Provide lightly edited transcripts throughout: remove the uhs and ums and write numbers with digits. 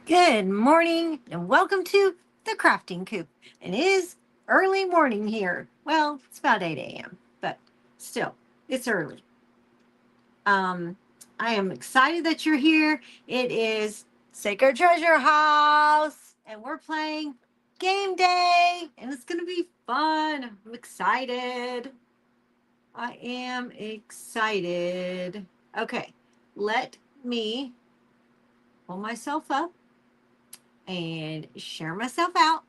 Good morning and welcome to the Crafting Coop. It is early morning here. Well, it's about 8 a.m., but still, it's early. Um, I am excited that you're here. It is Sacred Treasure House, and we're playing game day, and it's going to be fun. I'm excited. I am excited. Okay, let me pull myself up and share myself out.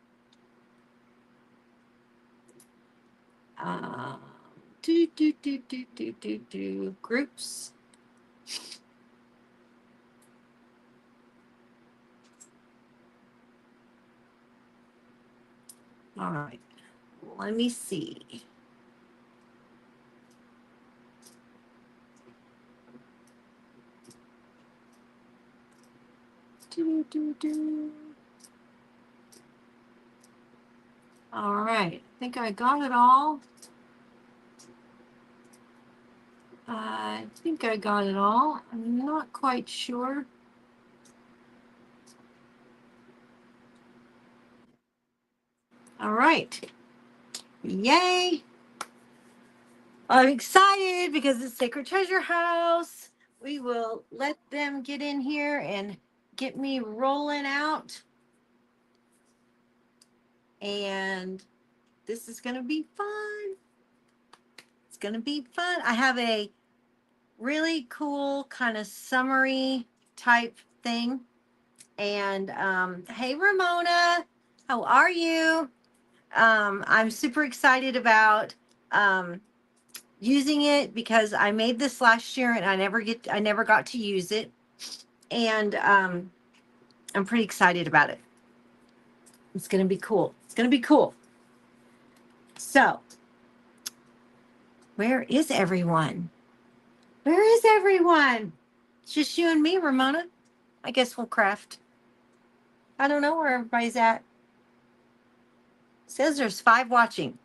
Um, groups. All right, let me see. All right, I think I got it all. I think I got it all. I'm not quite sure. All right. Yay. I'm excited because it's Sacred Treasure House. We will let them get in here and get me rolling out. And this is going to be fun. It's going to be fun. I have a really cool kind of summary type thing. And hey, Ramona, how are you? I'm super excited about using it because I made this last year and I never got to use it. And I'm pretty excited about it. It's going to be cool. It's going to be cool. So, where is everyone? Where is everyone? It's just you and me, Ramona. I guess we'll craft. I don't know where everybody's at. It says there's 5 watching.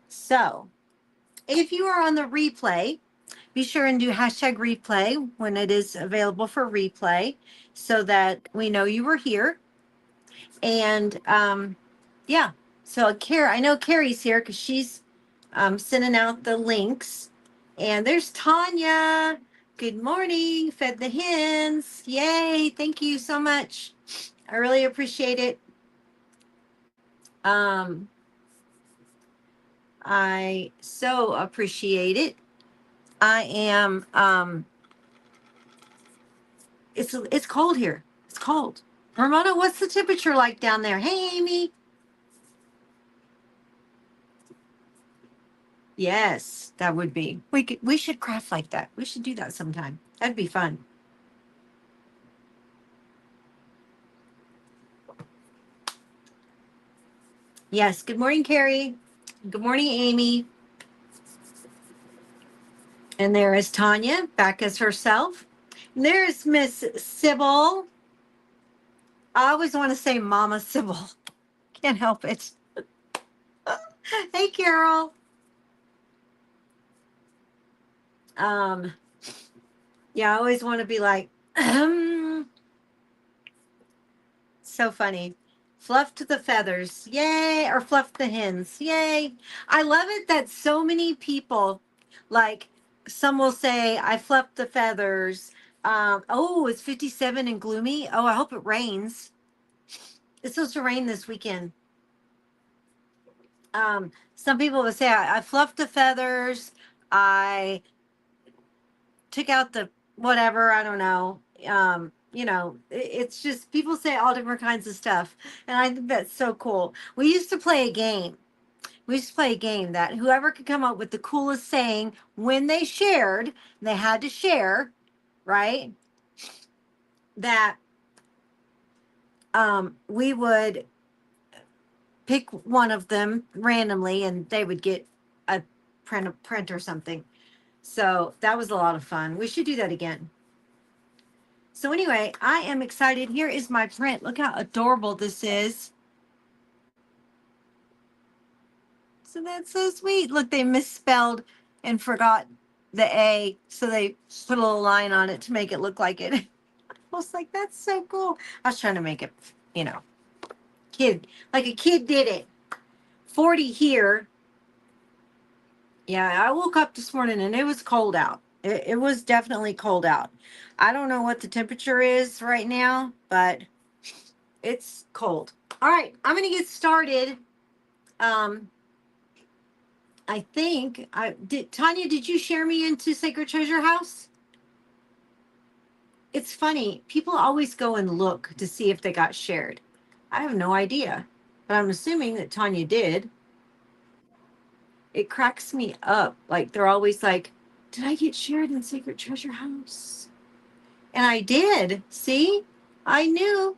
So, if you are on the replay, be sure and do hashtag replay when it is available for replay so that we know you were here. And yeah, so I know Carrie's here because she's sending out the links. And there's Tanya. Good morning. Fed the hens. Yay. Thank you so much. I really appreciate it. I so appreciate it. I am it's cold here. It's cold. Ramona, what's the temperature like down there? Hey, Amy. Yes, that would be. We should craft like that. We should do that sometime. That'd be fun. Yes. Good morning, Carrie. Good morning, Amy. And there is Tanya, back as herself. And there's Miss Sybil. I always want to say Mama Sybil. Can't help it. Hey, Carol. Yeah, I always want to be like, so funny. Fluffed the feathers. Yay. Or fluffed the hens. Yay. I love it that so many people, like, some will say, I fluffed the feathers. Oh, it's 57 and gloomy. Oh, I hope it rains. It's supposed to rain this weekend. Some people would say, I fluffed the feathers. I took out the whatever. I don't know. It's just people say all different kinds of stuff. And I think that's so cool. We used to play a game. We used to play a game that whoever could come up with the coolest saying when they shared, they had to share, right? That we would pick one of them randomly and they would get a print or something. So that was a lot of fun. We should do that again. So anyway, I am excited. Here is my print. Look how adorable this is. So that's so sweet. Look, they misspelled and forgot the A, so they put a little line on it to make it look like it. I was like, that's so cool. I was trying to make it, you know, kid, like a kid did it. 40 here. Yeah, I woke up this morning and it was cold out. It was definitely cold out. I don't know what the temperature is right now, but it's cold. All right, I'm going to get started. Um, I think I did. Tanya, did you share me into Sacred Treasure House? It's funny. People always go and look to see if they got shared. I have no idea, but I'm assuming that Tanya did. It cracks me up. Like they're always like, "Did I get shared in Sacred Treasure House?" And I did. See, I knew.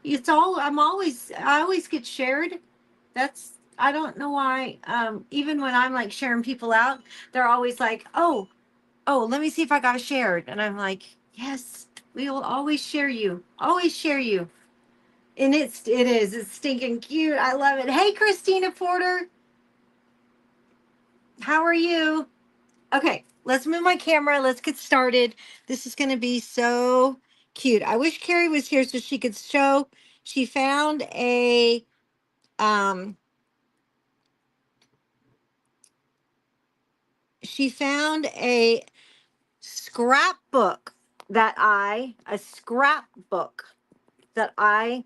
It's all. I always get shared. That's. I don't know why. Even when I'm like sharing people out, they're always like, "Oh, let me see if I got shared." And I'm like, "Yes, we will always share you. Always share you." And it's stinking cute. I love it. Hey, Christina Porter, how are you? Okay, let's move my camera. Let's get started. This is going to be so cute. I wish Carrie was here so she could show. She found a um she found scrapbook a scrapbook that I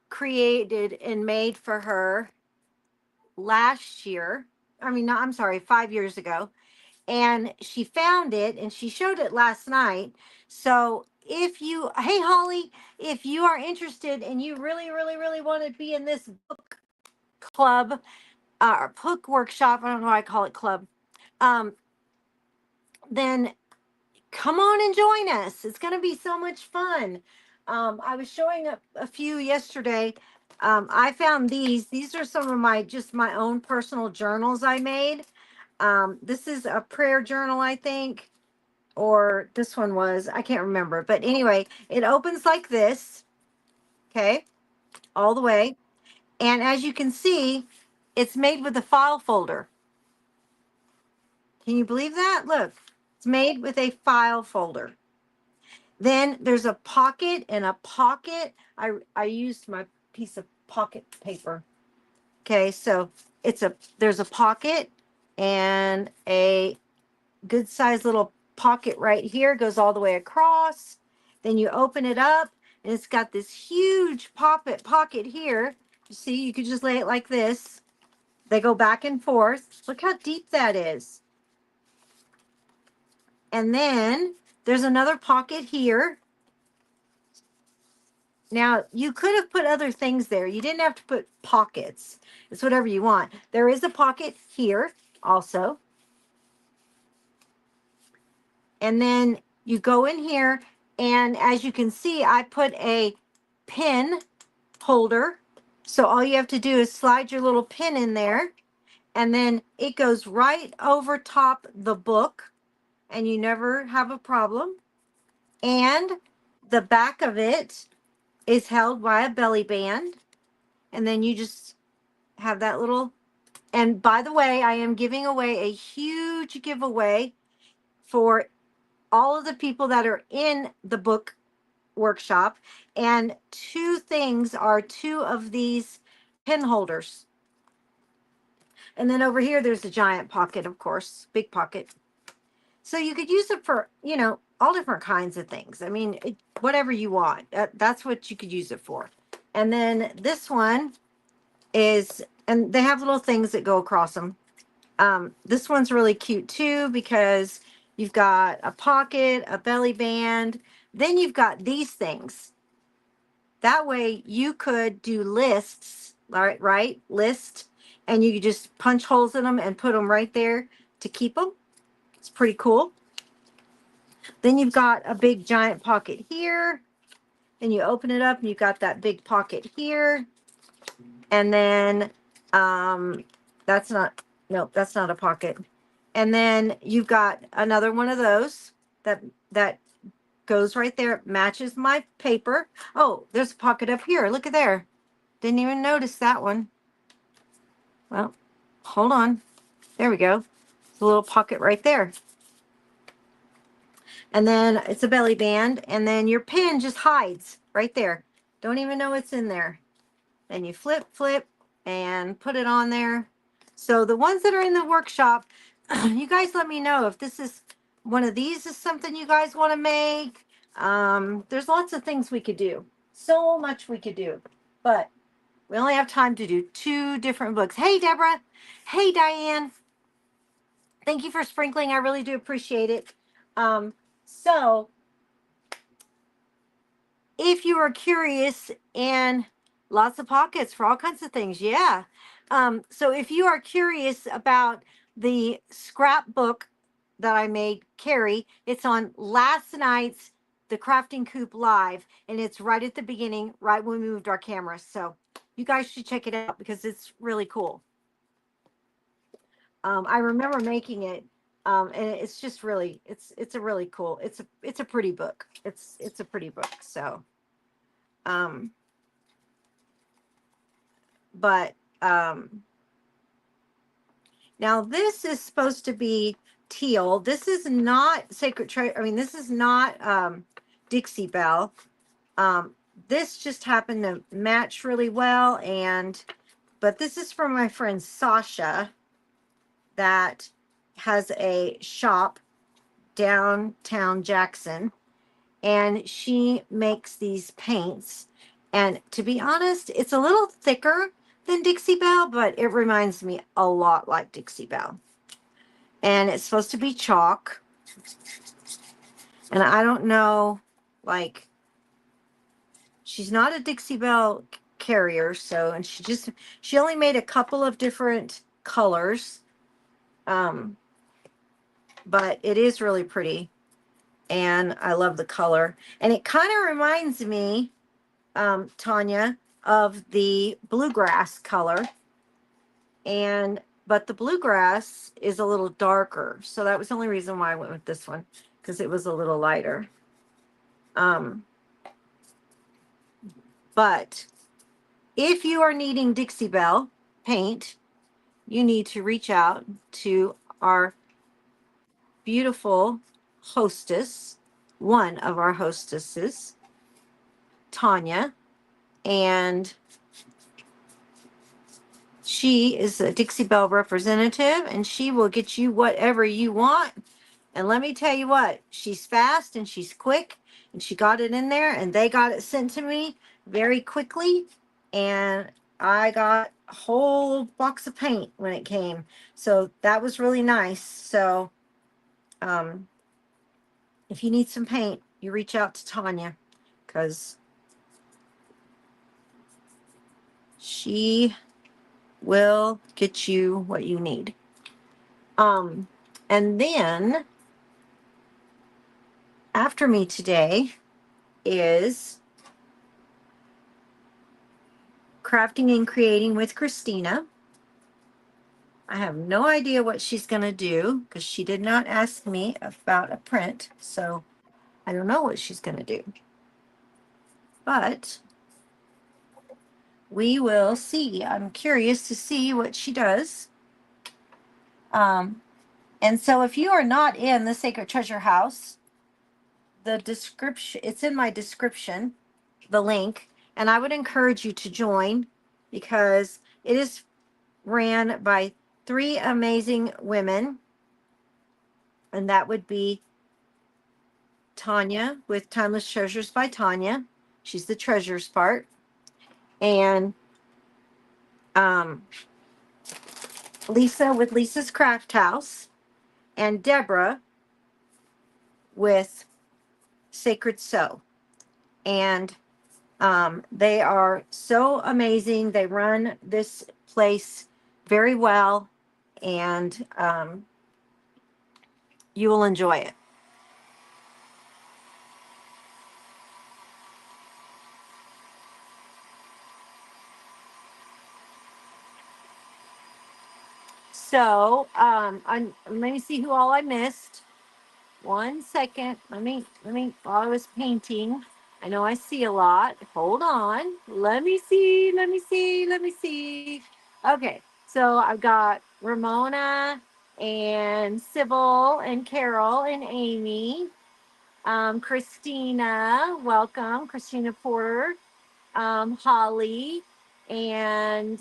created and made for her last year. I mean, no, I'm sorry, 5 years ago. And she found it and she showed it last night. So hey, Holly, if you are interested and you really, really, really want to be in this book club or book workshop, I don't know why I call it club, um, then come on and join us. It's going to be so much fun. I was showing a few yesterday. I found these. These are some of my own personal journals I made. This is a prayer journal, I think, or this one was, I can't remember. But anyway, it opens like this, okay, all the way. And as you can see, it's made with a file folder. Can you believe that? Look, it's made with a file folder. Then there's a pocket and a pocket. I used my piece of pocket paper. Okay, so there's a pocket and a good sized little pocket right here, goes all the way across. Then you open it up and it's got this huge pocket here. You see, you could just lay it like this. They go back and forth. Look how deep that is. And then there's another pocket here. Now, you could have put other things there. You didn't have to put pockets. It's whatever you want. There is a pocket here also. And then you go in here, and as you can see, I put a pin holder. So all you have to do is slide your little pin in there, and then it goes right over top the book, and you never have a problem. And the back of it is held by a belly band, and then you just have that little. And by the way, I am giving away a huge giveaway for all of the people that are in the book workshop. And two things are two of these pen holders. And then over here, there's a giant pocket, of course, big pocket. So you could use it for, all different kinds of things. I mean, whatever you want, that's what you could use it for. And then this one and they have little things that go across them. This one's really cute too, because you've got a pocket, a belly band, then you've got these things. That way you could do lists, right? List, and you could just punch holes in them and put them right there to keep them. It's pretty cool. Then you've got a big giant pocket here. Then you open it up and you've got that big pocket here. And then that's not, nope, that's not a pocket. And then you've got another one of those that goes right there, matches my paper. Oh, there's a pocket up here. Look at there. Didn't even notice that one. Well, hold on. There we go. There's a little pocket right there. And then it's a belly band, and then your pin just hides right there. Don't even know it's in there. Then you flip, and put it on there. So the ones that are in the workshop, you guys let me know if this is one of these is something you guys want to make. There's lots of things we could do. So much we could do. But we only have time to do 2 different books. Hey, Deborah. Hey, Diane. Thank you for sprinkling. I really do appreciate it. So if you are curious, and lots of pockets for all kinds of things, yeah. So if you are curious about the scrapbook that I made, Carrie, it's on last night's the Crafting Coop live, and it's right at the beginning, right when we moved our cameras. So you guys should check it out because it's really cool. I remember making it, and it's just really, it's a really cool, it's a pretty book. It's a pretty book. So, but now this is supposed to be teal. This is not Sacred Treasure. I mean, this is not Dixie Belle. This just happened to match really well, but this is from my friend Sasha that has a shop downtown Jackson, and she makes these paints. And to be honest, it's a little thicker than Dixie Belle, but it reminds me a lot like Dixie Belle. And it's supposed to be chalk. And I don't know, like, she's not a Dixie Belle carrier, so, and she only made a couple of different colors. But it is really pretty, and I love the color. And it kind of reminds me, Tanya, of the bluegrass color. But the bluegrass is a little darker. So that was the only reason why I went with this one, because it was a little lighter. But if you are needing Dixie Belle paint, you need to reach out to our beautiful hostess, one of our hostesses, Tanya, and she is a Dixie Belle representative, and she will get you whatever you want. And let me tell you what, she's fast and she's quick, and she got it in there, and they got it sent to me very quickly, and I got a whole box of paint when it came. So that was really nice. So if you need some paint, you reach out to Tanya, because she will get you what you need. And then after me today is Crafting and Creating with Christina. I have no idea what she's going to do because she did not ask me about a print. So I don't know what she's going to do. But we will see. I'm curious to see what she does. And so if you are not in the Sacred Treasure House, the description, it's in my description, the link, and I would encourage you to join, because it is ran by 3 amazing women, and that would be Tanya with Timeless Treasures by Tanya. She's the treasures part. And Lisa with Lisa's Craft House, and Deborah with Sacred Sew. And they are so amazing. They run this place very well, and you will enjoy it. So let me see who all I missed. 1 second. Let me, while I was painting, I know I see a lot. Hold on. Let me see. Okay. So I've got Ramona and Sybil and Carol and Amy. Christina, welcome. Christina Porter, Holly, and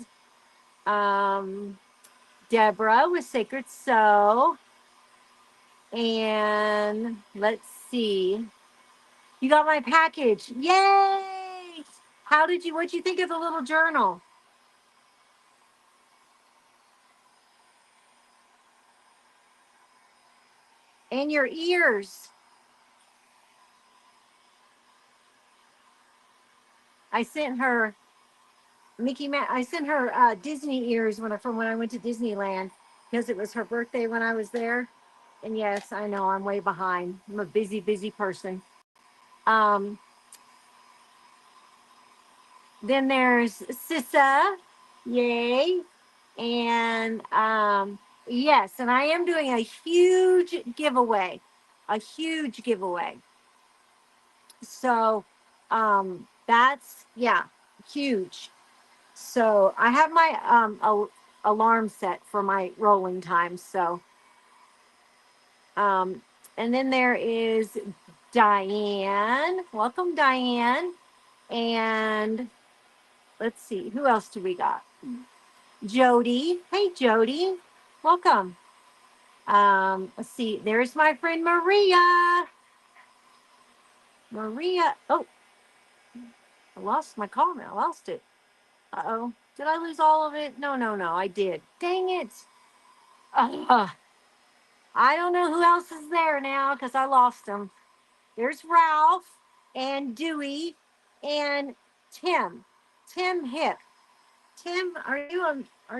Deborah with Sacred Sew. And let's see. You got my package. Yay! What'd you think of the little journal? And your ears. I sent her I sent her Disney ears from when I went to Disneyland because it was her birthday when I was there. And yes, I know I'm way behind. I'm a busy, busy person. Um, then there's Sissa. Yay. And yes, and I am doing a huge giveaway. A huge giveaway. So that's yeah, huge. So I have my alarm set for my rolling time. So um, and then there is Diane. Welcome, Diane. And let's see, who else do we got? Jody. Hey, Jody. Welcome. Let's see. There's my friend Maria. Maria. Oh, I lost my comment. I lost it. Uh-oh. Did I lose all of it? No, no, no. I did. Dang it. Uh, I don't know who else is there now because I lost them. There's Ralph and Dewey and Tim. Tim Hip. Tim, are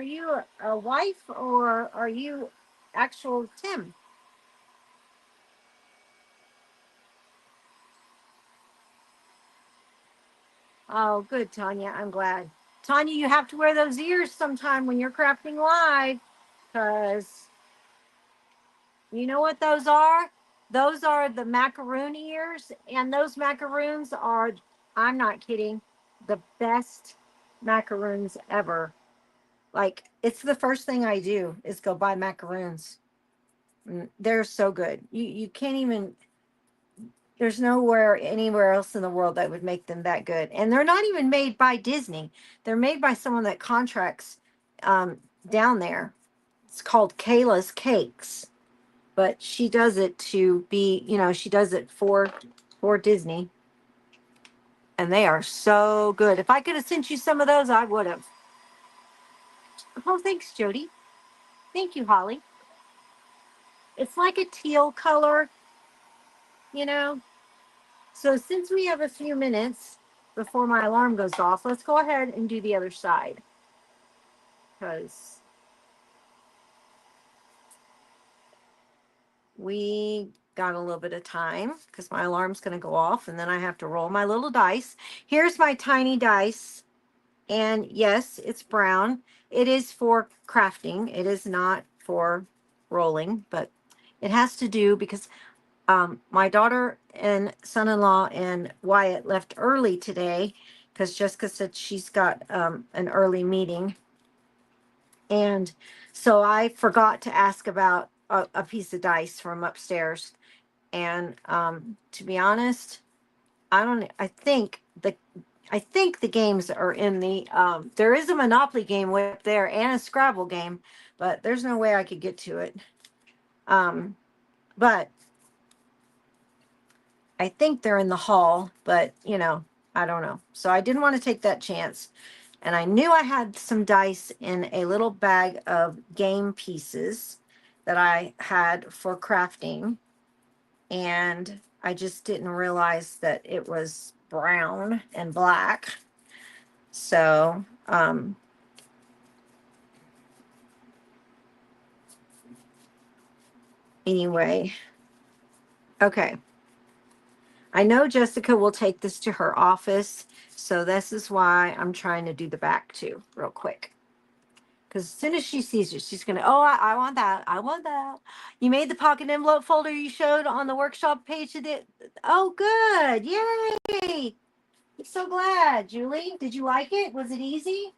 you a wife or are you actual Tim? Oh, good, Tanya. I'm glad. Tanya, you have to wear those ears sometime when you're crafting live because you know what those are? Those are the macaroon ears, and those macaroons are, I'm not kidding, the best macaroons ever. Like, it's the first thing I do is go buy macaroons. They're so good. You can't even, there's nowhere anywhere else in the world that would make them that good. And they're not even made by Disney. They're made by someone that contracts um, down there. It's called Kayla's Cakes, but she does it to be, she does it for Disney. And they are so good. If I could have sent you some of those, I would have. Oh, thanks, Jody. Thank you, Holly. It's like a teal color, you know. So since we have a few minutes before my alarm goes off, let's go ahead and do the other side because we got a little bit of time because my alarm's going to go off and then I have to roll my little dice. Here's my tiny dice. And yes, it's brown. It is for crafting. It is not for rolling, but it has to do because my daughter and son-in-law and Wyatt left early today because Jessica said she's got an early meeting. And so I forgot to ask about a piece of dice from upstairs. And to be honest, I think the games are in the there is a Monopoly game way up there and a Scrabble game, but there's no way I could get to it. But I think they're in the hall, but I don't know. So I didn't want to take that chance. And I knew I had some dice in a little bag of game pieces that I had for crafting. And I just didn't realize that it was brown and black. So, anyway, okay. I know Jessica will take this to her office. So this is why I'm trying to do the back too, real quick. Because as soon as she sees it, she's going to, oh, I want that. I want that. You made the pocket envelope folder you showed on the workshop page of it. Oh, good. Yay. I'm so glad. Julie, did you like it? Was it easy?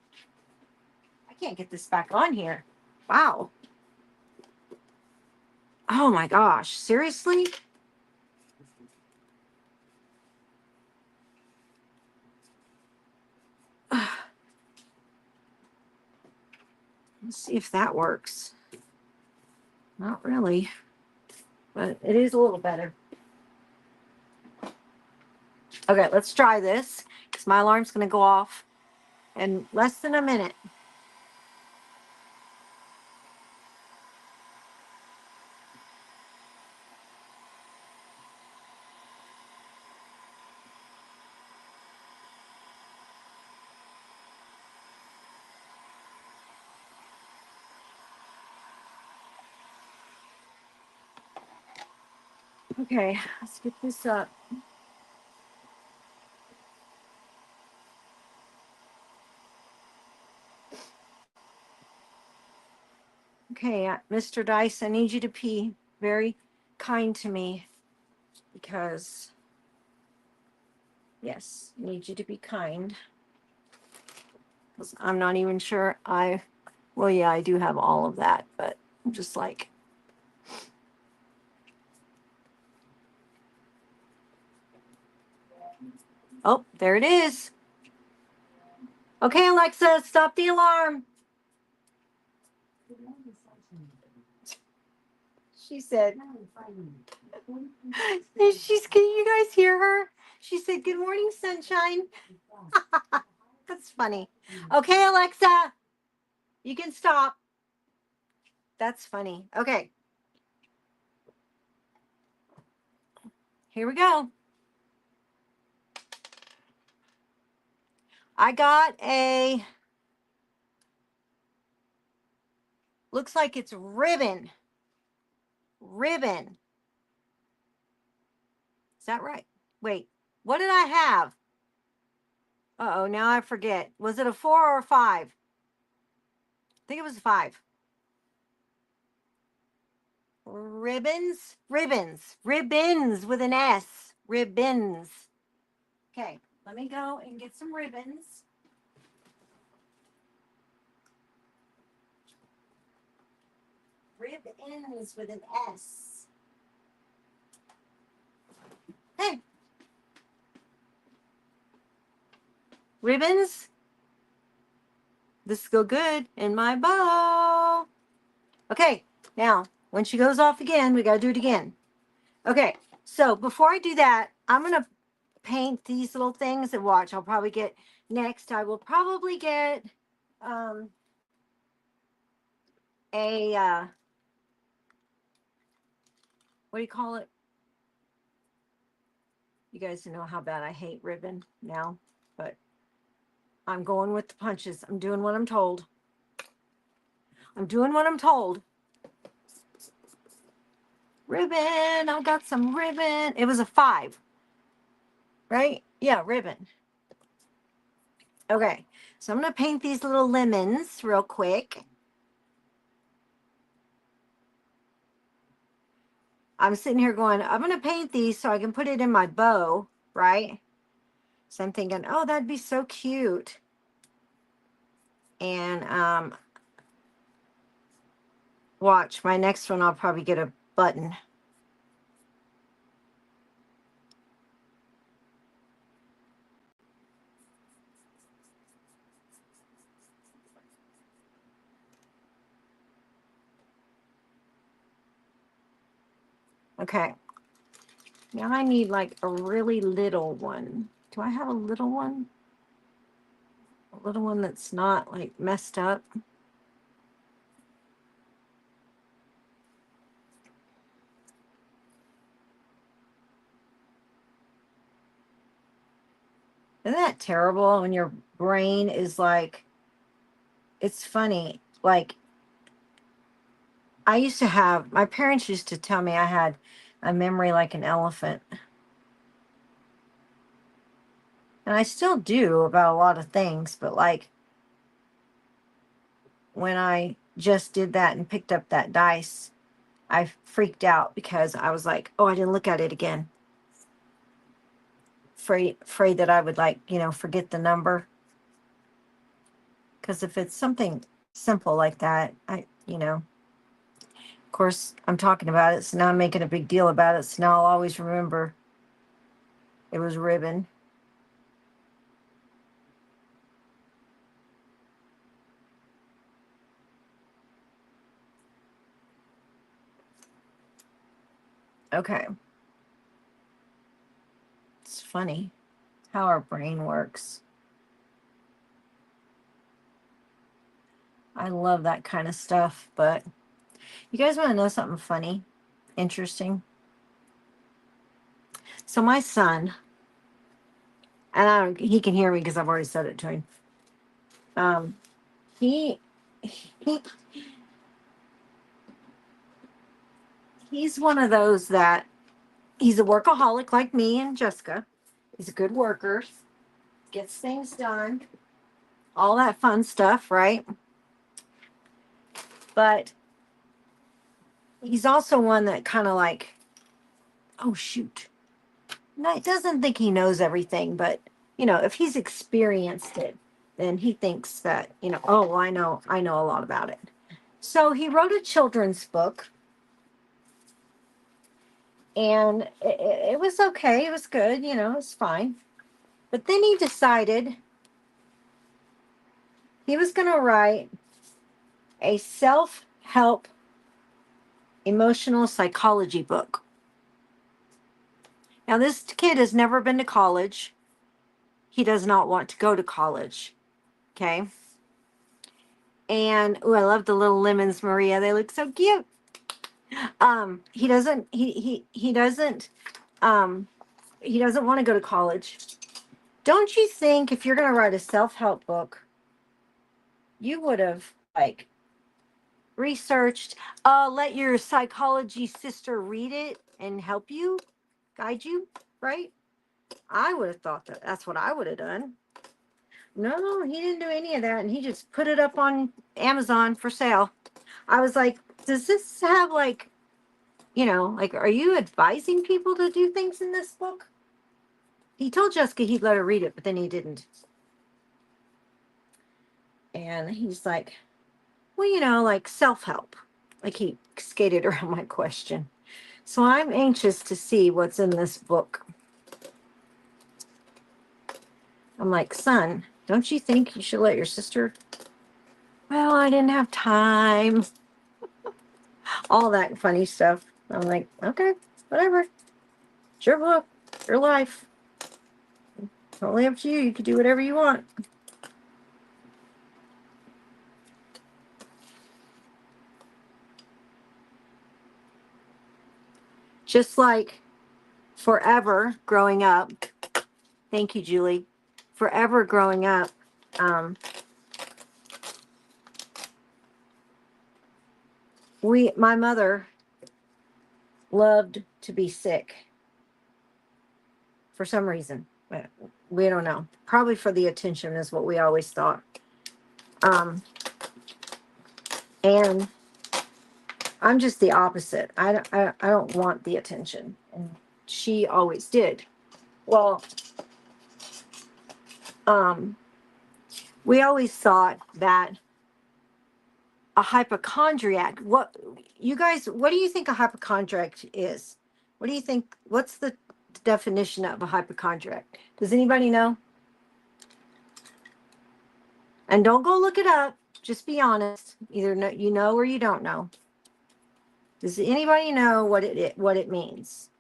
I can't get this back on here. Wow. Oh my gosh. Seriously? Let's see if that works. Not really, but it is a little better. Okay, let's try this because my alarm's going to go off in less than a minute. Okay, let's get this up. Okay, Mr. Dice, I need you to be very kind to me because, yes, I need you to be kind. Because I'm not even sure well, yeah, I do have all of that, but I'm just like, oh, there it is. Okay, Alexa, stop the alarm. She said, can you guys hear her? She said, good morning, sunshine. That's funny. Okay, Alexa, you can stop. That's funny. Okay. Here we go. I got looks like it's ribbon. Ribbon. Is that right? Wait, what did I have? Uh-oh, now I forget. Was it a 4 or a 5? I think it was a 5. Ribbons? Ribbons. Ribbons with an S. Ribbons. Okay, let me go and get some ribbons. Ribbons with an S. Hey. Ribbons. This will go good in my bow. Okay, now, when she goes off again, we got to do it again. Okay, so before I do that, I'm going to paint these little things and watch. I'll probably get, next, I will probably get what do you call it? You guys know how bad I hate ribbon now, but I'm going with the punches. I'm doing what I'm told. I'm doing what I'm told. Ribbon. I got some ribbon. It was a 5, right? Yeah, ribbon. Okay, so I'm going to paint these little lemons real quick. I'm sitting here going, I'm going to paint these so I can put it in my bow, right? So I'm thinking, oh, that'd be so cute. And watch, my next one, I'll probably get a button. Okay. Now I need like a really little one. Do I have a little one? A little one that's not like messed up. Isn't that terrible when your brain is like, it's funny. Like, I used to have, my parents used to tell me I had a memory like an elephant. And I still do about a lot of things, but like when I just did that and picked up that dice, I freaked out because I was like, oh, I didn't look at it again. Afraid that I would like, forget the number. Because if it's something simple like that, of course, I'm talking about it, so now I'm making a big deal about it, so now I'll always remember it was ribbon. Okay. It's funny how our brain works. I love that kind of stuff, but you guys want to know something funny, interesting? So my son, and he can hear me because I've already said it to him. Um, he he he's one of those that he's a workaholic like me and Jessica. He's a good worker, gets things done, all that fun stuff, right? But he's also one that kind of like, oh shoot, no, he doesn't think he knows everything, but if he's experienced it, then he thinks that, oh, well, I know a lot about it. So he wrote a children's book, and it was okay. It was good, it was fine. But then he decided he was going to write a self-help emotional psychology book. Now, this kid has never been to college. He does not want to go to college. Okay. And I love the little lemons, Maria. They look so cute. He doesn't he doesn't want to go to college. Don't you think if you're going to write a self-help book, you would have like researched, let your psychology sister read it and help you, guide you, right? I would have thought that's what I would have done. No, he didn't do any of that, and he just put it up on Amazon for sale. I was like, does this have like, are you advising people to do things in this book? He told Jessica he'd let her read it, but then he didn't. And he's like, well, like self-help. Like he skated around my question. So I'm anxious to see what's in this book. I'm like, son, don't you think you should let your sister? Well, I didn't have time. All that funny stuff. I'm like, okay, whatever. It's your book, your life. Totally up to you. You can do whatever you want. Just like forever growing up. Thank you, Julie. Forever growing up. My mother loved to be sick for some reason. We don't know. Probably for the attention is what we always thought. And I'm just the opposite. I don't want the attention. And she always did. Well, we always thought that a hypochondriac, what do you think a hypochondriac is? What do you think, what's the definition of a hypochondriac? Does anybody know? And don't go look it up. Just be honest. Either you know or you don't know. Does anybody know what it means?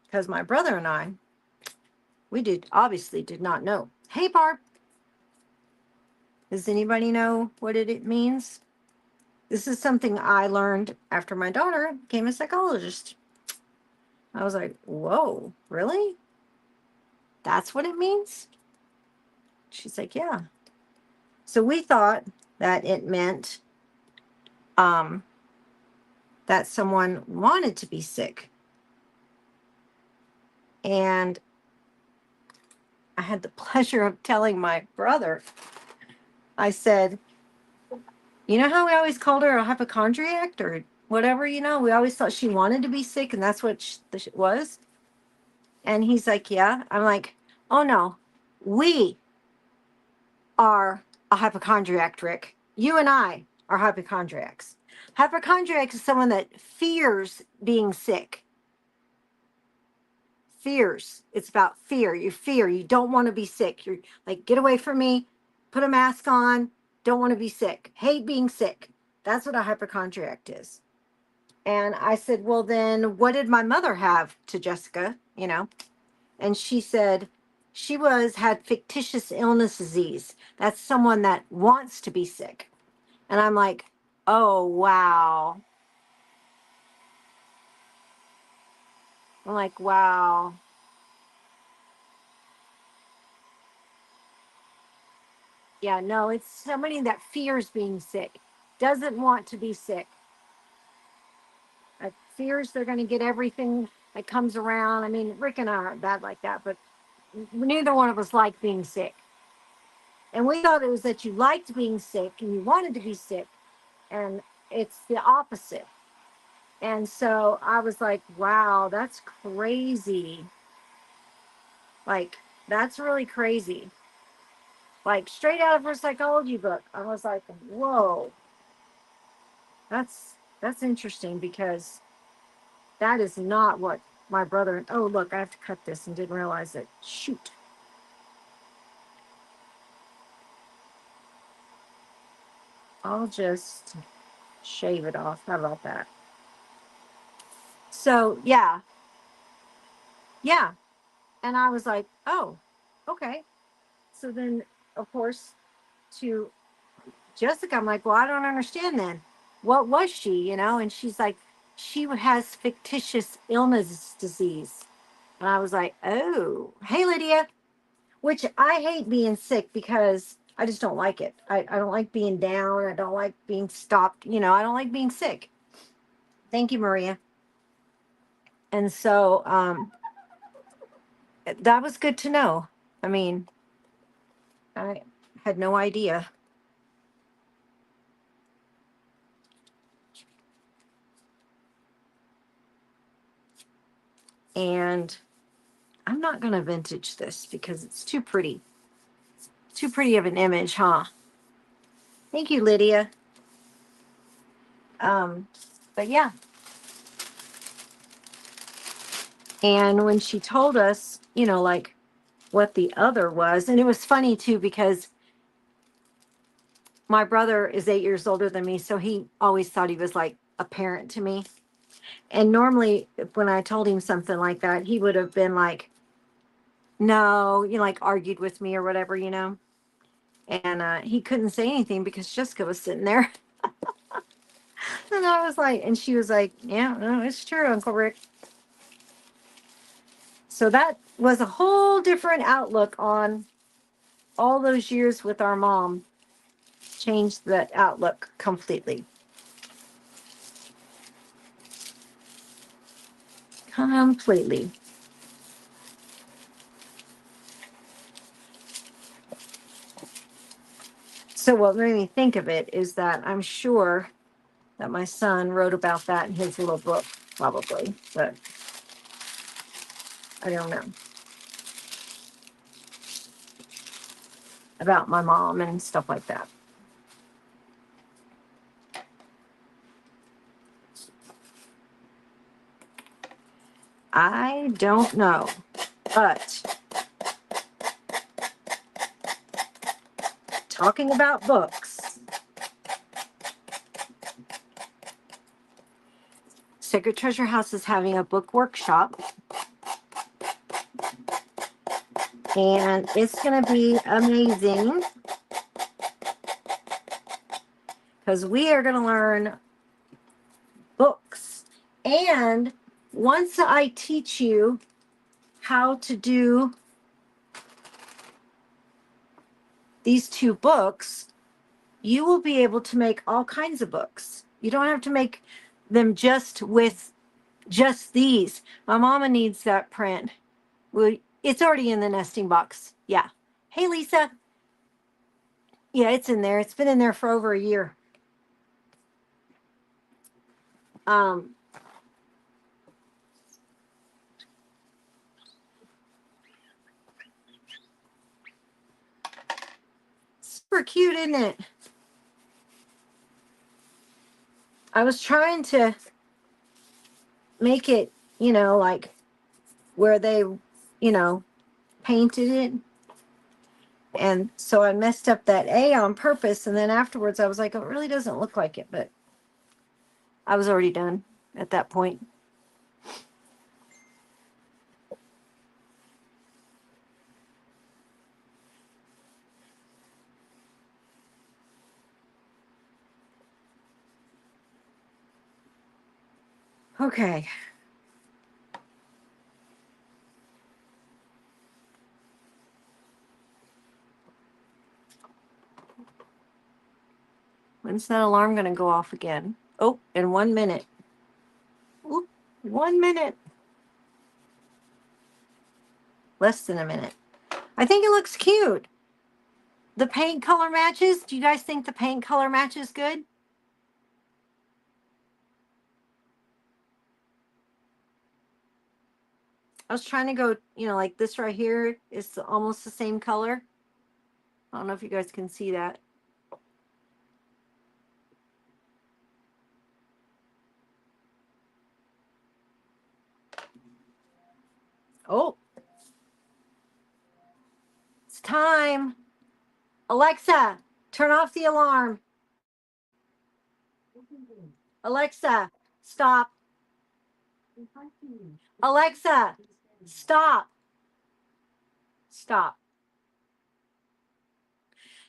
Because my brother and I, we obviously did not know. Hey, Barb. Does anybody know what it means? This is something I learned after my daughter became a psychologist. I was like, whoa, really? That's what it means? She's like, yeah. So we thought that it meant that someone wanted to be sick. And I had the pleasure of telling my brother, I said, you know how we always called her a hypochondriac or whatever, we always thought she wanted to be sick and that's what it was. And he's like, yeah. I'm like, oh no, we are a hypochondriac, Rick. You and I are hypochondriacs. Hypochondriac is someone that fears being sick. Fears. It's about fear. You fear. You don't want to be sick. You're like, get away from me. Put a mask on. Don't want to be sick. Hate being sick. That's what a hypochondriac is. And I said, well, then what did my mother have to Jessica? And she said she had fictitious illness disease. That's someone that wants to be sick. And I'm like, oh, wow. I'm like, wow. Yeah, no, it's somebody that fears being sick, doesn't want to be sick, fears they're going to get everything that comes around. I mean, Rick and I aren't bad like that, but neither one of us like being sick. And we thought it was that you liked being sick and you wanted to be sick. And it's the opposite. And so I was like, wow, that's crazy. Like, that's really crazy. Like, straight out of her psychology book. I was like, whoa, that's interesting, because that is not what my brother. Oh, look, I have to cut this and didn't realize it. Shoot. I'll just shave it off. How about that? So, yeah. Yeah. And I was like, oh, okay. So then, of course, to Jessica, I'm like, well, I don't understand then. What was she, And she's like, she has fictitious illness disease. And I was like, oh, hey, Lydia, which I hate being sick because I just don't like it. I don't like being down. I don't like being stopped. I don't like being sick. Thank you, Maria. And so that was good to know. I mean, I had no idea. And I'm not going to vintage this because it's too pretty. Too pretty of an image, huh? Thank you, Lydia. But yeah. And when she told us, like what the other was, and it was funny too, because my brother is 8 years older than me, so he always thought he was like a parent to me. And normally, when I told him something like that, he would have been like, no, like argued with me or whatever, And he couldn't say anything because Jessica was sitting there. And I was like, and she was like, yeah, no, it's true, Uncle Rick. So that was a whole different outlook on all those years with our mom. Changed that outlook completely. Completely. So what made me think of it is that I'm sure that my son wrote about that in his little book, probably, but I don't know. About my mom and stuff like that. I don't know, but talking about books, Sacred Treasure House is having a book workshop, and it's going to be amazing because we are going to learn books. And once I teach you how to do these two books, you will be able to make all kinds of books. You don't have to make them just with just these. My mama needs that print. Well, it's already in the nesting box. Yeah. Hey, Lisa. Yeah, it's in there. It's been in there for over a year. Super cute, isn't it? I was trying to make it, like where they, painted it. And so I messed up that A on purpose. And then afterwards I was like, oh, it really doesn't look like it, but I was already done. at that point. Okay. When's that alarm going to go off again? Oh, in 1 minute. Oop, 1 minute. Less than a minute. I think it looks cute. The paint color matches. Do you guys think the paint color matches good? I was trying to go, like this right here is almost the same color. I don't know if you guys can see that. Oh, it's time. Alexa, turn off the alarm. Alexa, stop. Alexa, stop. Stop.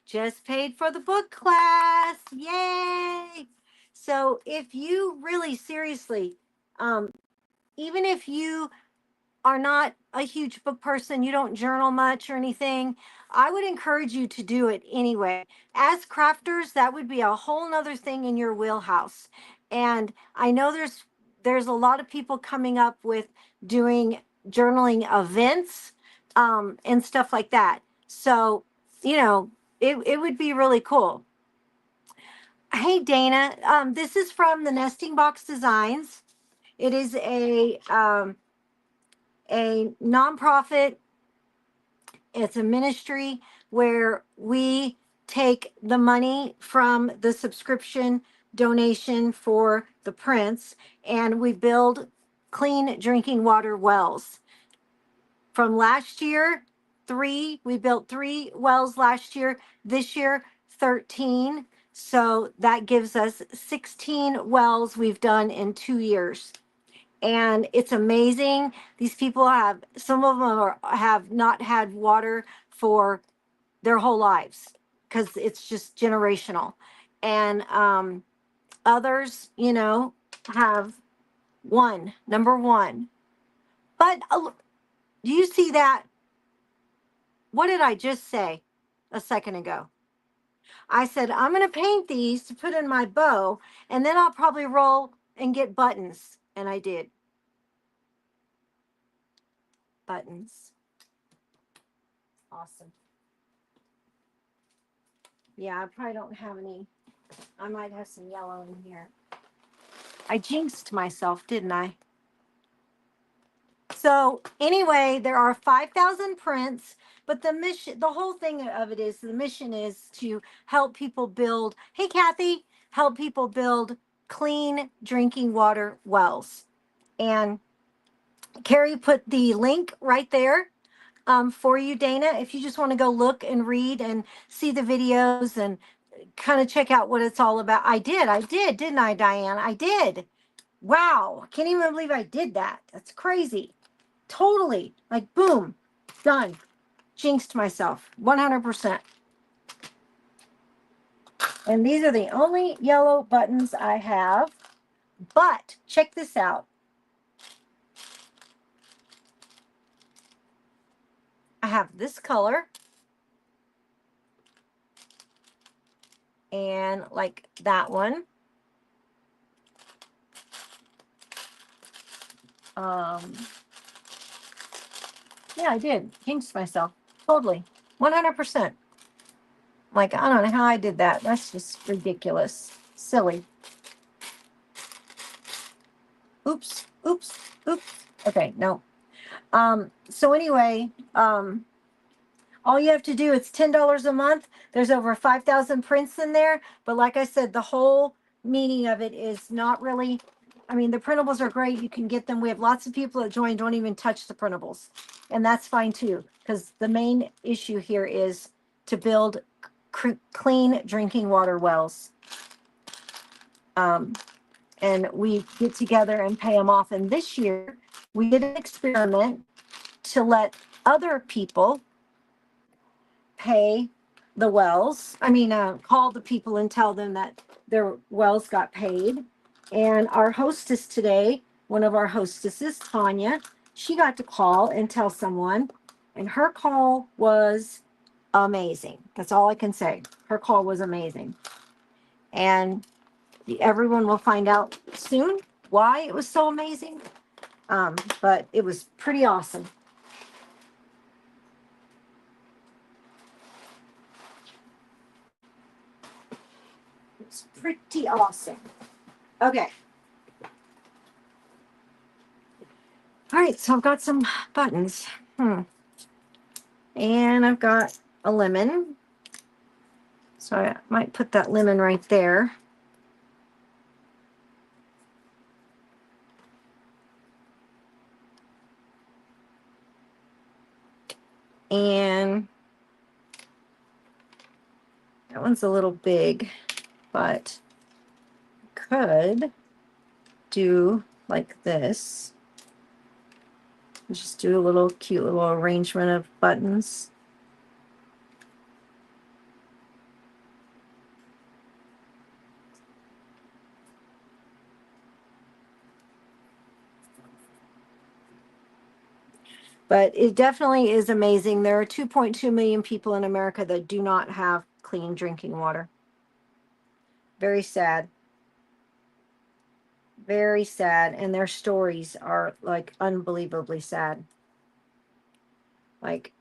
Just paid for the book class. Yay. So if you really seriously, even if you are not a huge book person, you don't journal much or anything, I would encourage you to do it anyway. As crafters, that would be a whole nother thing in your wheelhouse. And I know there's a lot of people coming up with doing journaling events and stuff like that. So, it would be really cool. Hey Dana, this is from the Nesting Box Designs. It is a nonprofit. It's a ministry where we take the money from the subscription donation for the prints and we build clean drinking water wells. From last year, we built 3 wells last year. This year, 13. So that gives us 16 wells we've done in 2 years. And it's amazing. These people some of them have not had water for their whole lives because it's just generational. And others, have number one. But do you see that? What did I just say a second ago? I said, I'm going to paint these to put in my bow, and then I'll probably roll and get buttons. And I did. Buttons. Awesome. Yeah, I probably don't have any. I might have some yellow in here. I jinxed myself, didn't I? So anyway, there are 5,000 prints, but the whole thing of it is the mission is to help people build. Hey, Kathy, help people build clean drinking water wells. And Carrie put the link right there for you, Dana, if you just want to go look and read and see the videos and kind of check out what it's all about. I did, didn't I, Diane? I did. Wow. Can't even believe I did that. That's crazy. Totally. Like, boom, done. Jinxed myself 100%. And these are the only yellow buttons I have. But check this out. I have this color. And like that one. Yeah, I did. Jinxed myself. Totally. 100%. Like, I don't know how I did that. That's just ridiculous. Silly. Oops. Okay, no. So anyway, all you have to do, it's $10 a month. There's over 5,000 prints in there. But like I said, the whole meaning of it is not really, the printables are great. You can get them. We have lots of people that join, don't even touch the printables. And that's fine too, because the main issue here is to build clean drinking water wells. And and we get together and pay them off. And this year we did an experiment to let other people pay the wells. Call the people and tell them that their wells got paid. And our hostess today, one of our hostesses, Tanya, she got to call and tell someone, and her call was amazing. That's all I can say. Her call was amazing. And everyone will find out soon why it was so amazing. But it was pretty awesome. It's pretty awesome. Okay. All right, so I've got some buttons. And I've got a lemon. So I might put that lemon right there. And that one's a little big, but could do like this. Just do a little cute little arrangement of buttons. But it definitely is amazing. There are 2.2 million people in America that do not have clean drinking water. Very sad. Very sad. And their stories are like unbelievably sad. Like,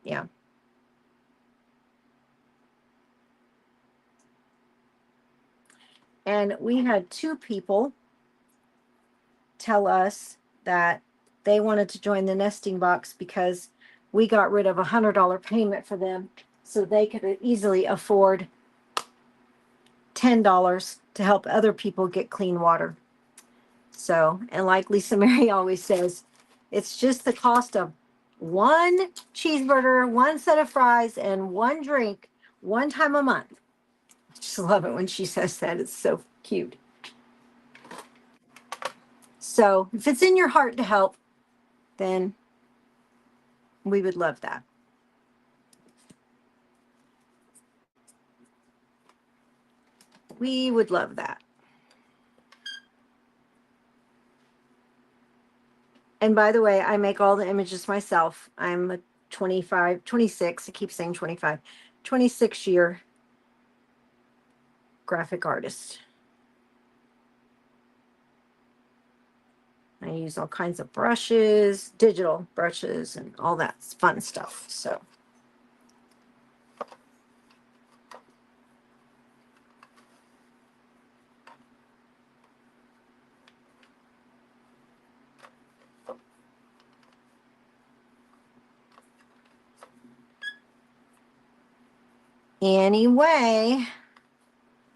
yeah. And we had 2 people tell us that they wanted to join the nesting box because we got rid of a $100 payment for them so they could easily afford $10 to help other people get clean water. So, and like Lisa Mary always says, it's just the cost of 1 cheeseburger, 1 set of fries, and 1 drink 1 time a month. I just love it when she says that. It's so cute. So if it's in your heart to help, then we would love that. We would love that. And by the way, I make all the images myself. I'm a 26, I keep saying 25, 26-year graphic artist. I use all kinds of brushes, digital brushes, and all that fun stuff. So. Anyway,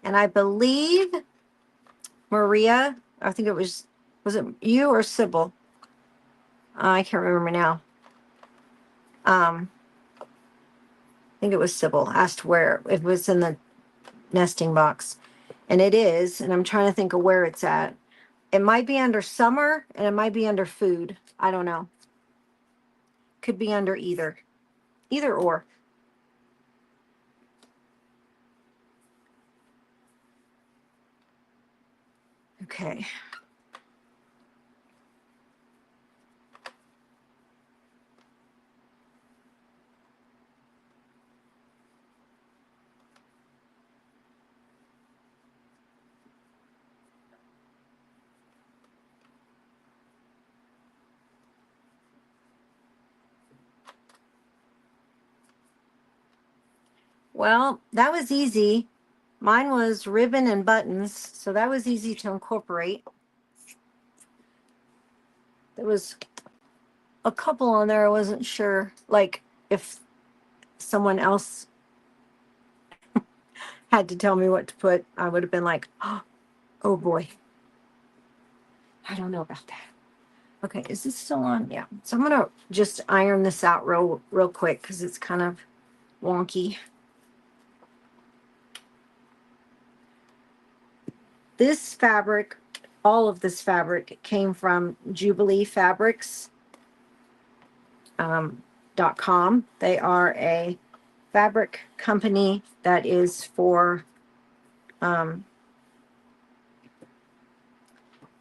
and I believe Maria, I think was it you or Sybil? I can't remember now. I think it was Sybil asked where it was in the nesting box, and it is, and I'm trying to think of where it's at. It might be under summer and it might be under food. I don't know. Could be under either or. Okay. Well, that was easy. Mine was ribbon and buttons, so that was easy to incorporate. There was a couple on there I wasn't sure, like if someone else had to tell me what to put, I would have been like, oh boy, I don't know about that. Okay, is this still on? Yeah. So I'm gonna just iron this out real quick because it's kind of wonky. This fabric, all of this fabric came from Jubilee Fabrics. .com. They are a fabric company that is for, you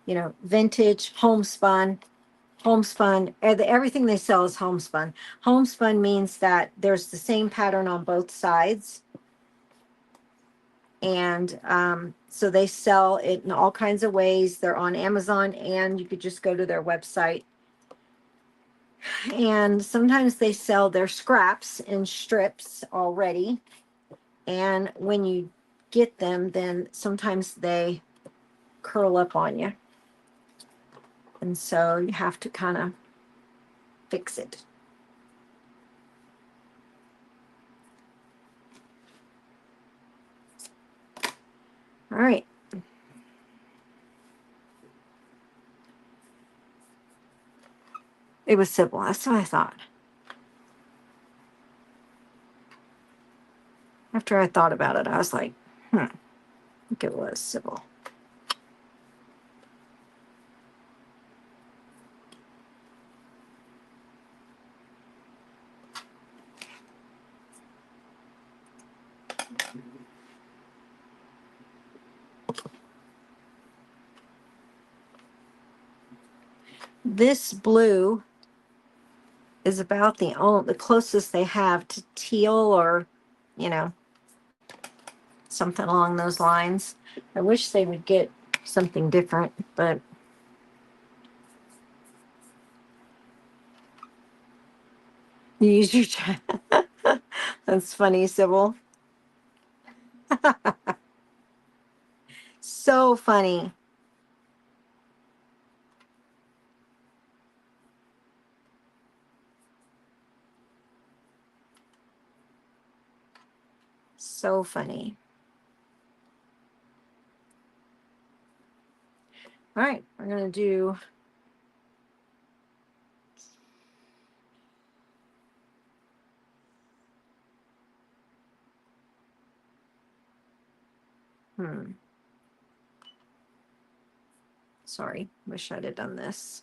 know, vintage, homespun. Homespun, everything they sell is homespun. Homespun means that there's the same pattern on both sides. And so they sell it in all kinds of ways. They're on Amazon, and you could just go to their website. And sometimes they sell their scraps in strips already. And when you get them, then sometimes they curl up on you. And so you have to kind of fix it. All right. It was Sybil. That's what I thought. After I thought about it, I was like, I think it was Sybil. This blue is about the closest they have to teal, or, you know, something along those lines. I wish they would get something different, but you use your that's funny, Sybil. So funny. So funny. All right, we're going to do sorry, wish I'd have done this.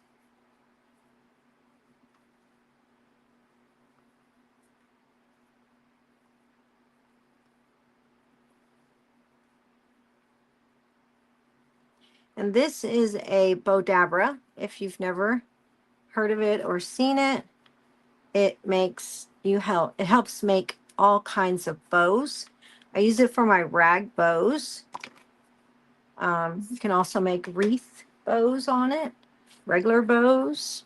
And this is a Bodabra. If you've never heard of it or seen it, it helps make all kinds of bows. I use it for my rag bows. You can also make wreath bows on it, regular bows.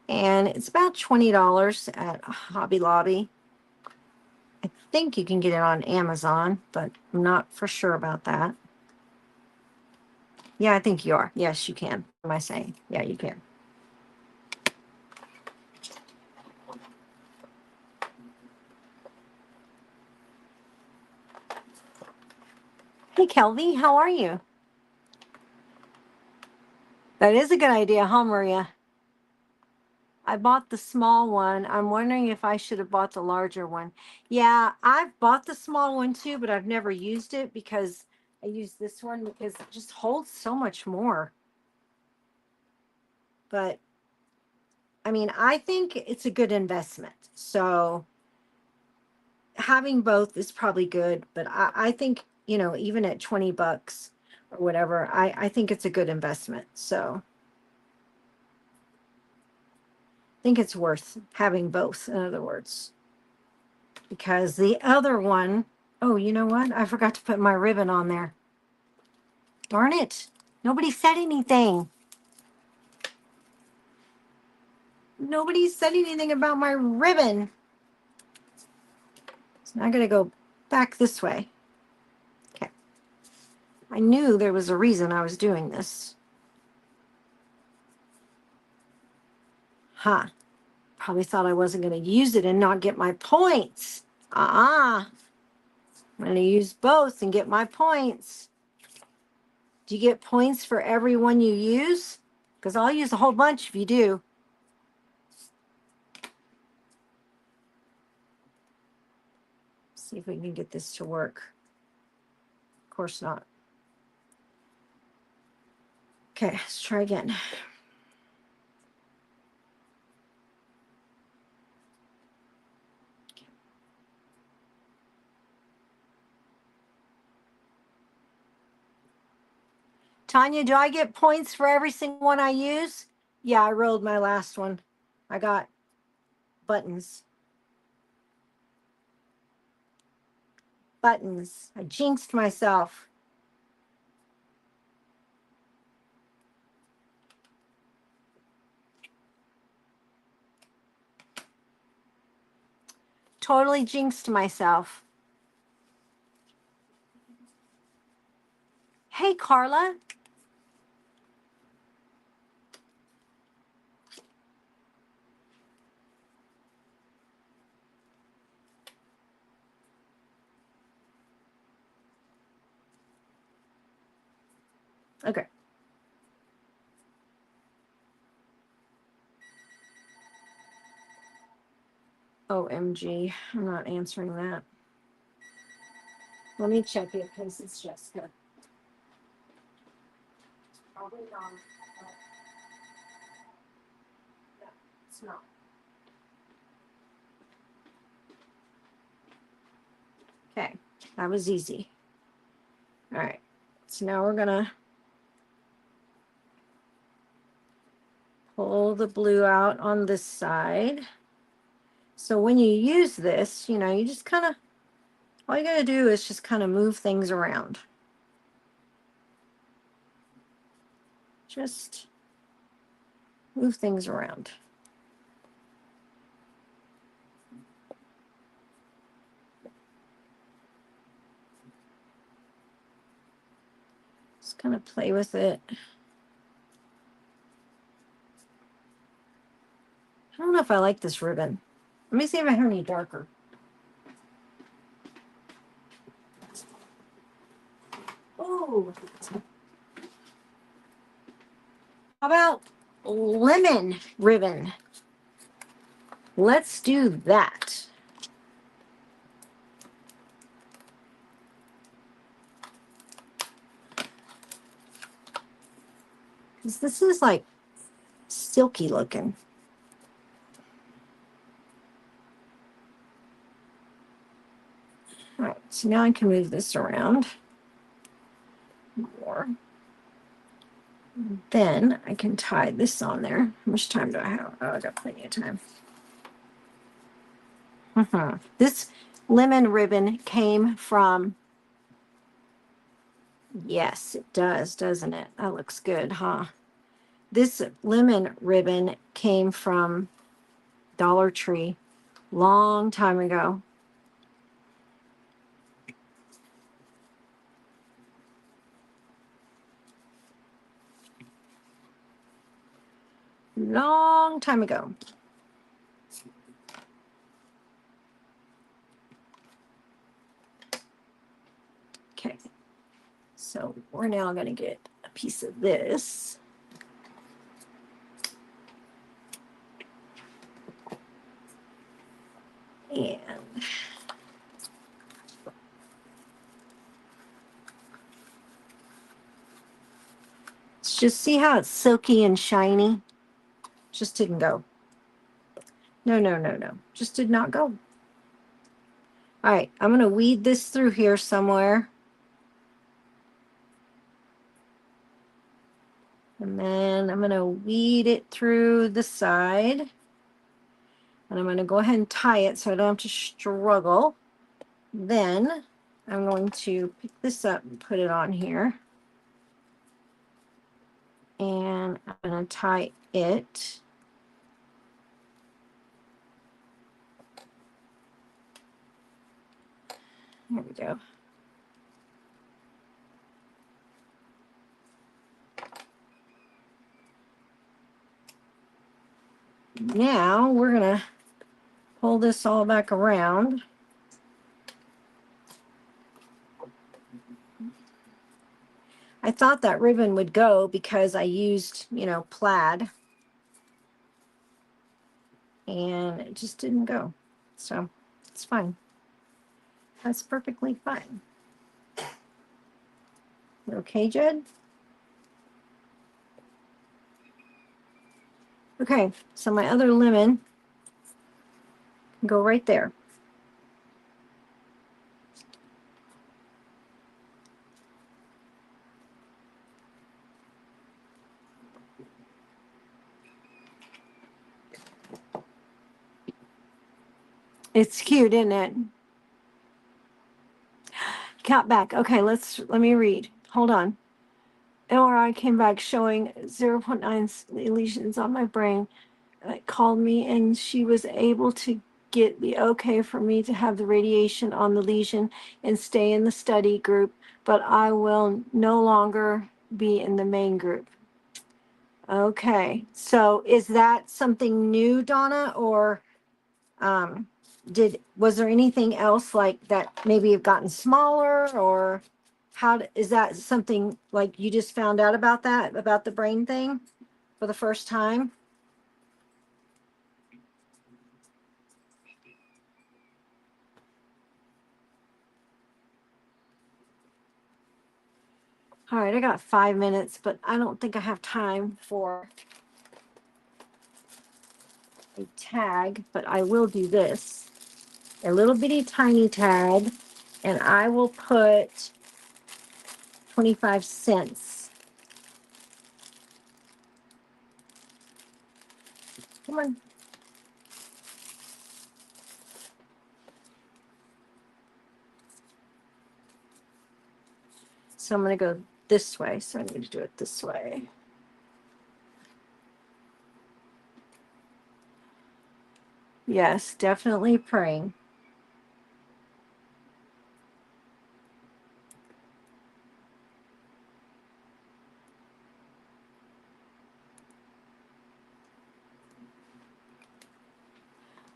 And it's about $20 at Hobby Lobby. I think you can get it on Amazon, but I'm not for sure about that. Yeah, I think you are. Yes, you can. What am I saying? Yeah, you can. Hey, Kelvy, how are you? That is a good idea, huh, Maria? I bought the small one. I'm wondering if I should have bought the larger one. Yeah, I've bought the small one too, but I've never used it because I use this one because it just holds so much more. But I mean, I think it's a good investment. So having both is probably good, but I think, you know, even at 20 bucks or whatever, I think it's a good investment. So I think it's worth having both, in other words, because the other one, oh, you know what? I forgot to put my ribbon on there. Darn it. Nobody said anything. Nobody said anything about my ribbon. So now I gotta go back this way. Okay. I knew there was a reason I was doing this. Huh. probably thought I wasn't going to use it and not get my points. I'm going to use both and get my points. Do you get points for every one you use? Because I'll use a whole bunch if you do. See if we can get this to work. Of course not. Okay, let's try again. Tanya, do I get points for every single one I use? Yeah, I rolled my last one. I got buttons. Buttons. I jinxed myself. Totally jinxed myself. Hey, Carla. Okay. OMG. I'm not answering that. Let me check it because it's Jessica. Probably not. No, it's not. Okay, that was easy. All right, so now we're gonna pull the blue out on this side. So when you use this, you know, you just kind of, all you gotta do is just kind of move things around. Just move things around. Just kind of play with it. I don't know if I like this ribbon. Let me see if I have any darker. Oh, how about lemon ribbon? Let's do that. Because this is like silky looking. All right, so now I can move this around more. Then I can tie this on there. How much time do I have? Oh, I got plenty of time. This lemon ribbon came from, yes, it does, doesn't it? That looks good, huh? This lemon ribbon came from Dollar Tree long time ago. Long time ago. Okay, so we're now going to get a piece of this. And let's just see how it's silky and shiny. Just didn't go. No, no, no, no. Just did not go. All right, I'm going to weed this through here somewhere. And then I'm going to weed it through the side. And I'm going to go ahead and tie it so I don't have to struggle. Then I'm going to pick this up and put it on here. And I'm going to tie it. There we go. Now we're going to pull this all back around. I thought that ribbon would go because I used, plaid, and it just didn't go. So it's fine. That's perfectly fine. You okay, Jed? Okay, so my other lemon can go right there. It's cute, isn't it? Count back. Okay, let me read. Hold on. MRI came back showing 0.9 lesions on my brain. Called me and she was able to get the okay for me to have the radiation on the lesion and stay in the study group, but I will no longer be in the main group. Okay, so is that something new, Donna, or was there anything else like that maybe have gotten smaller, or is that something like you just found out about the brain thing for the first time? All right, I got 5 minutes, but I don't think I have time for a tag, but I will do this. A little bitty tiny tag, and I will put 25 cents. Come on. So I'm going to go this way, so I need to do it this way. Yes, definitely praying.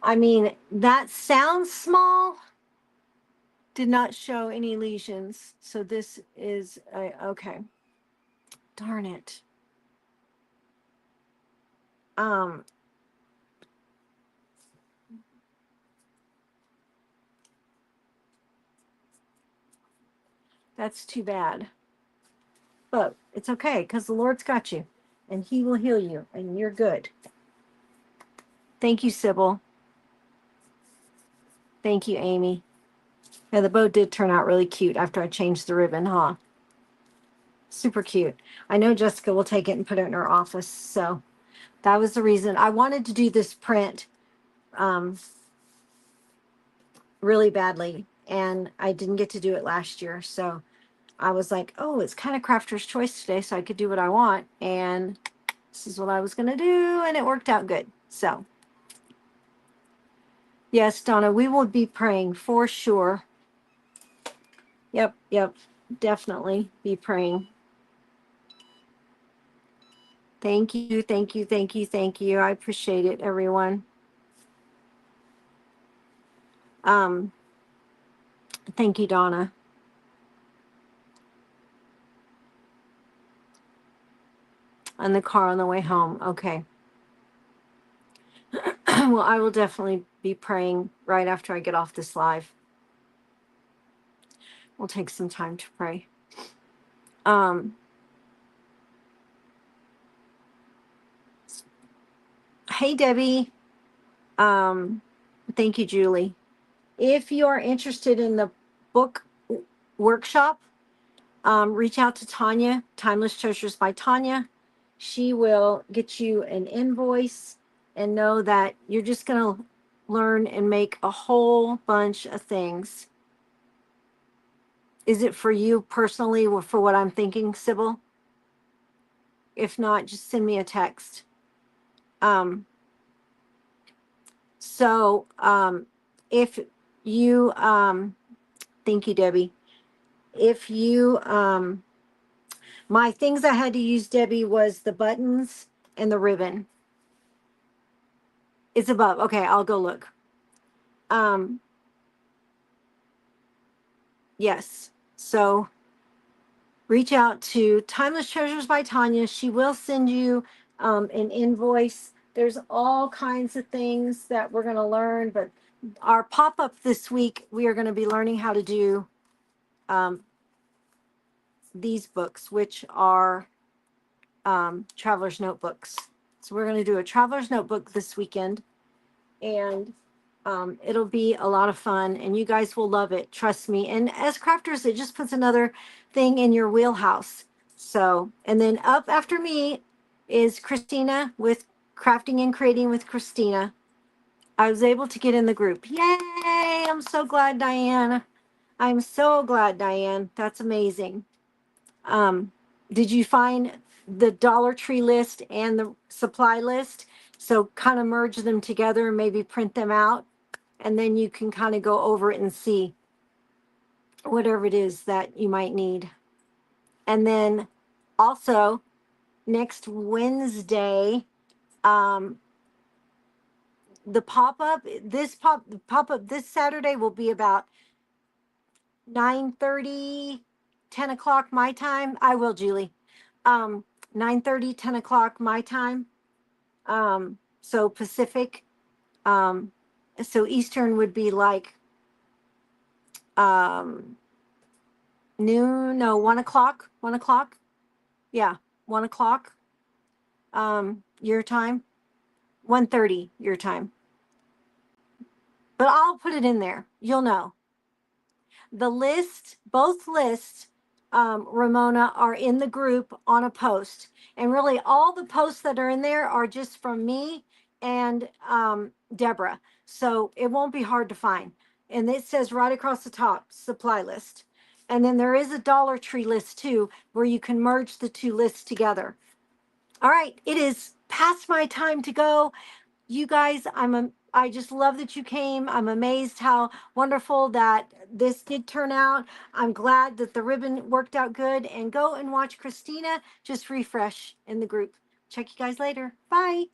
I mean, that sounds small. Did not show any lesions. So this is, okay. Darn it. That's too bad. But it's okay because the Lord's got you and he will heal you and you're good. Thank you, Sybil. Thank you, Amy. Yeah, the bow did turn out really cute after I changed the ribbon, huh? Super cute. I know Jessica will take it and put it in her office. So that was the reason I wanted to do this print really badly. And I didn't get to do it last year. So I was like, oh, it's kind of crafter's choice today, so I could do what I want. And this is what I was going to do. And it worked out good. So yes, Donna, we will be praying for sure. Yep. Definitely be praying. Thank you. I appreciate it, everyone. Thank you, Donna. On the car on the way home. Okay. Well, I will definitely be praying right after I get off this live. We'll take some time to pray. Hey, Debbie. Thank you, Julie. If you are interested in the book workshop, reach out to Tanya, Timeless Treasures by Tanya. She will get you an invoice and know that you're just going to learn and make a whole bunch of things. Is it for you personally or for what I'm thinking, Sybil? If not, just send me a text. If you, thank you, Debbie. If you, my things I had to use, Debbie, was the buttons and the ribbon. It's above. Okay, I'll go look. Yes. So reach out to Timeless Treasures by Tanya. She will send you an invoice. There's all kinds of things that we're going to learn, but our pop up this week, we are going to be learning how to do these books, which are traveler's notebooks. So we're going to do a traveler's notebook this weekend, and it'll be a lot of fun, and you guys will love it. Trust me. And as crafters, it just puts another thing in your wheelhouse. So, and then up after me is Christina with Crafting and Creating with Christina. I was able to get in the group. Yay! I'm so glad, Diane. I'm so glad, Diane. That's amazing. Did you find the Dollar Tree list and the supply list? So kind of merge them together and maybe print them out, and then you can kind of go over it and see whatever it is that you might need. And then also next Wednesday, the pop-up this Saturday will be about 9:30, 10 o'clock my time. I will, Julie. 9:30, 10 o'clock my time. So Pacific. So Eastern would be like noon, no, 1 o'clock. 1 o'clock. Yeah, 1 o'clock. Your time. 1:30 your time. But I'll put it in there. You'll know. The list, both lists, Ramona, are in the group on a post. And really, all the posts that are in there are just from me and Deborah. So it won't be hard to find. And it says right across the top, supply list. And then there is a Dollar Tree list too, where you can merge the two lists together. All right, it is past my time to go. You guys, I just love that you came. I'm amazed how wonderful that this did turn out. I'm glad that the ribbon worked out good. And go and watch Christina just refresh in the group. Check you guys later. Bye.